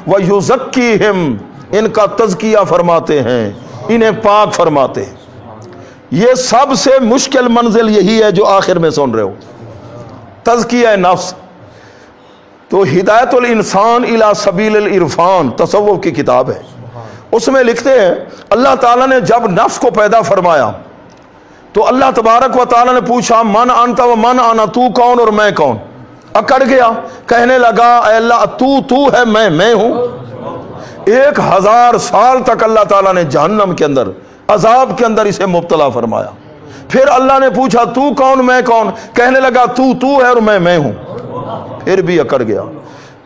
وَيُزَكِّيهِمْ، ان کا تزکیہ فرماتے ہیں، انہیں پاک فرماتے ہیں۔ یہ سب سے مشکل منزل یہی ہے جو آخر میں سن رہے ہو، تزکیہ نفس۔ تو ہدایت الانسان الی سبیل العرفان تصوف کی کتاب ہے، اس میں لکھتے ہیں اللہ تعالیٰ نے جب نفس کو پیدا فرمایا تو اللہ تبارک و تعالیٰ نے پوچھا من انت و من انا، تو کون اور میں کون؟ اکڑ گیا، کہنے لگا اے اللہ تو ہے، میں ہوں۔ 1000 سال تک اللہ تعالیٰ نے جہنم کے اندر عذاب کے اندر اسے مبتلا فرمایا۔ پھر اللہ نے پوچھا تو کون میں کون؟ کہنے لگا تو ہے اور میں ہوں، پھر بھی اکڑ گیا۔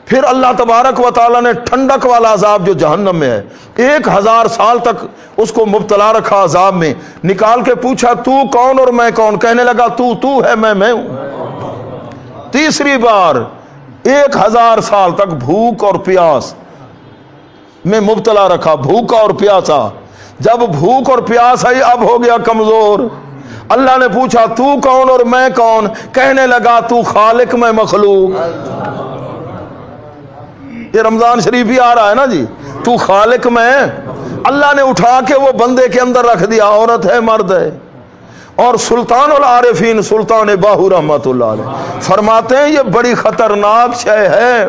پھر اللہ تبارک و تعالیٰ نے ٹھنڈک والا عذاب جو جہنم میں ہے 1000 سال تک اس کو مبتلا رکھا عذاب میں، نکال کے پوچھا تو کون اور میں کون؟ کہنے لگا تو ہے، میں ہوں۔ تیسری بار 1000 سال تک بھوک اور پیاس میں مبتلا رکھا، بھوکا اور پیاسا۔ جب بھوک اور پیاس آئی اب ہو گیا کمزور، اللہ نے پوچھا تو کون اور میں کون؟ کہنے لگا تو خالق میں مخلوق۔ یہ رمضان شریف ہی آ رہا ہے نا جی، تو خالق میں۔ اللہ نے اٹھا کے وہ بندے کے اندر رکھ دیا، عورت ہے مرد ہے۔ اور سلطان العارفین سلطان باہو رحمت اللہ علیہ فرماتے ہیں یہ بڑی خطرناک شے ہے،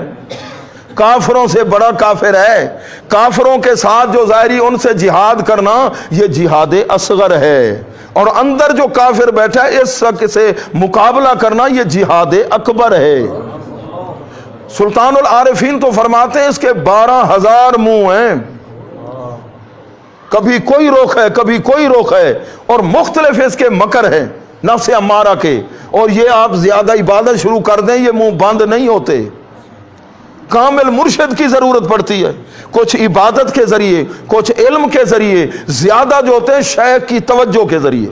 کافروں سے بڑا کافر ہے، کافروں کے ساتھ جو ظاہری ان سے جہاد کرنا یہ جہاد اصغر ہے، اور اندر جو کافر بیٹھا ہے اس سے مقابلہ کرنا یہ جہاد اکبر ہے۔ سلطان العارفین تو فرماتے ہیں اس کے 12,000 منہ ہیں، کبھی کوئی رخ ہے کبھی کوئی رخ ہے، اور مختلف اس کے مکر ہیں نفس امارہ کے، اور یہ آپ زیادہ عبادت شروع کر دیں یہ منہ بند نہیں ہوتے، کامل مرشد کی ضرورت پڑتی ہے، کچھ عبادت کے ذریعے کچھ علم کے ذریعے، زیادہ جو ہوتے ہیں شیخ کی توجہ کے ذریعے۔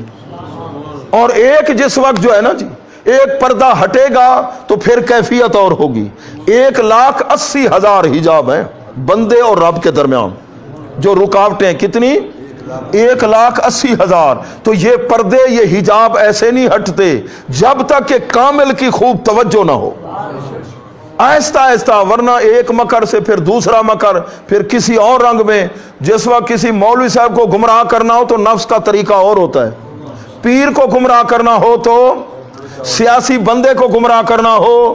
اور ایک جس وقت جو ہے نا جی ایک پردہ ہٹے گا تو پھر کیفیت اور ہوگی۔ 1,80,000 حجاب ہیں بندے اور رب کے درمیان، جو رکاوٹیں کتنی؟ 1,80,000۔ تو یہ پردے یہ حجاب ایسے نہیں ہٹتے جب تک کہ کامل کی خوب توجہ نہ ہو، آہستہ آہستہ، ورنہ ایک مکر سے پھر دوسرا مکر، پھر کسی اور رنگ میں۔ جس وقت کسی مولوی صاحب کو گمراہ کرنا ہو تو نفس کا طریقہ اور ہوتا ہے، پیر کو گمراہ کرنا ہو تو، سیاسی بندے کو گمراہ کرنا ہو،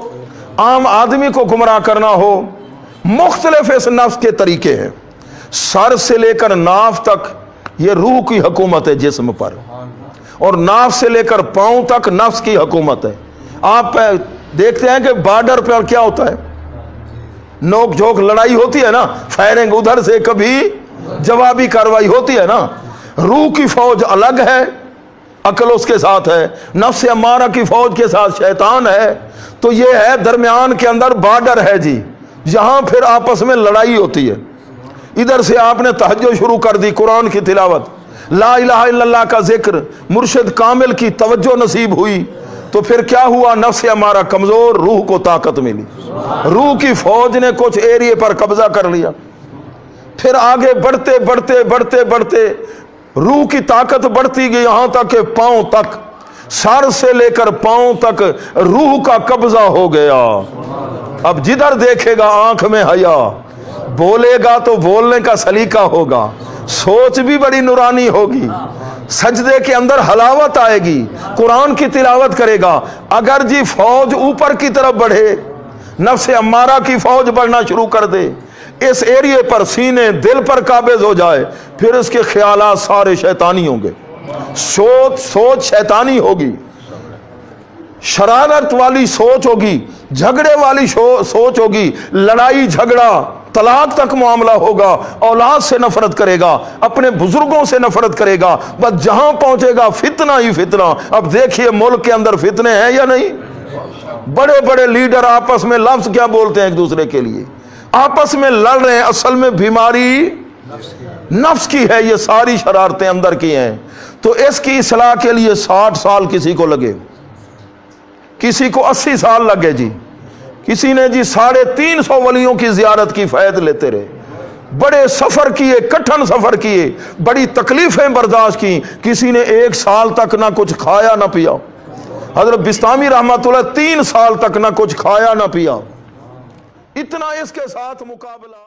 عام آدمی کو گمراہ کرنا ہو، مختلف اس نفس کے طریقے ہیں۔ سر سے لے کر ناف تک یہ روح کی حکومت ہے جسم پر، اور ناف سے لے کر پاؤں تک نفس کی حکومت ہے۔ آپ دیکھتے ہیں کہ بارڈر پر کیا ہوتا ہے، نوک جھوک لڑائی ہوتی ہے نا، فائرنگ ادھر سے، کبھی جوابی کاروائی ہوتی ہے نا۔ روح کی فوج الگ ہے، عقل اس کے ساتھ ہے، نفس امارہ کی فوج کے ساتھ شیطان ہے۔ تو یہ ہے درمیان کے اندر بارڈر ہے جی، جہاں پھر آپس میں لڑائی ہوتی ہے۔ ادھر سے آپ نے تہجد شروع کر دی، قرآن کی تلاوت، لا الہ الا اللہ کا ذکر، مرشد کامل کی توجہ نصیب ہوئی، تو پھر کیا ہوا؟ نفس ہمارا کمزور، روح کو طاقت ملی، روح کی فوج نے کچھ ایریے پر قبضہ کر لیا۔ پھر آگے بڑھتے بڑھتے بڑھتے بڑھتے روح کی طاقت بڑھتی گئی یہاں تک کہ پاؤں تک، سر سے لے کر پاؤں تک روح کا قبضہ ہو گیا۔ اب جدھر دیکھے گا آنکھ میں حیا، بولے گا تو بولنے کا سلیقہ ہوگا، سوچ بھی بڑی نورانی ہوگی، سجدے کے اندر حلاوت آئے گی، قرآن کی تلاوت کرے گا۔ اگر جی فوج اوپر کی طرف بڑھے، نفس امارہ کی فوج بڑھنا شروع کر دے، اس ایریے پر سینے دل پر قابض ہو جائے، پھر اس کے خیالات سارے شیطانی ہوں گے، سوچ شیطانی ہوگی، شرارت والی سوچ ہوگی، جھگڑے والی سوچ ہوگی، لڑائی جھگڑا طلاق تک معاملہ ہوگا، اولاد سے نفرت کرے گا، اپنے بزرگوں سے نفرت کرے گا، بس جہاں پہنچے گا فتنہ ہی فتنہ۔ اب دیکھیے ملک کے اندر فتنے ہیں یا نہیں؟ بڑے بڑے لیڈر آپس میں لفظ کیا بولتے ہیں ایک دوسرے کے لیے، آپس میں لڑ رہے ہیں، اصل میں بیماری نفس کی ہے، یہ ساری شرارتیں اندر کی ہیں۔ تو اس کی اصلاح کے لیے 60 سال کسی کو لگے، کسی کو 80 سال لگے جی، کسی نے جی 350 ولیوں کی زیارت کی، فیض لیتے رہے، بڑے سفر کیے، کٹھن سفر کیے، بڑی تکلیفیں برداشت کی، کسی نے 1 سال تک نہ کچھ کھایا نہ پیا۔ حضرت بستامی رحمۃ اللہ 3 سال تک نہ کچھ کھایا نہ پیا، اتنا اس کے ساتھ مقابلہ۔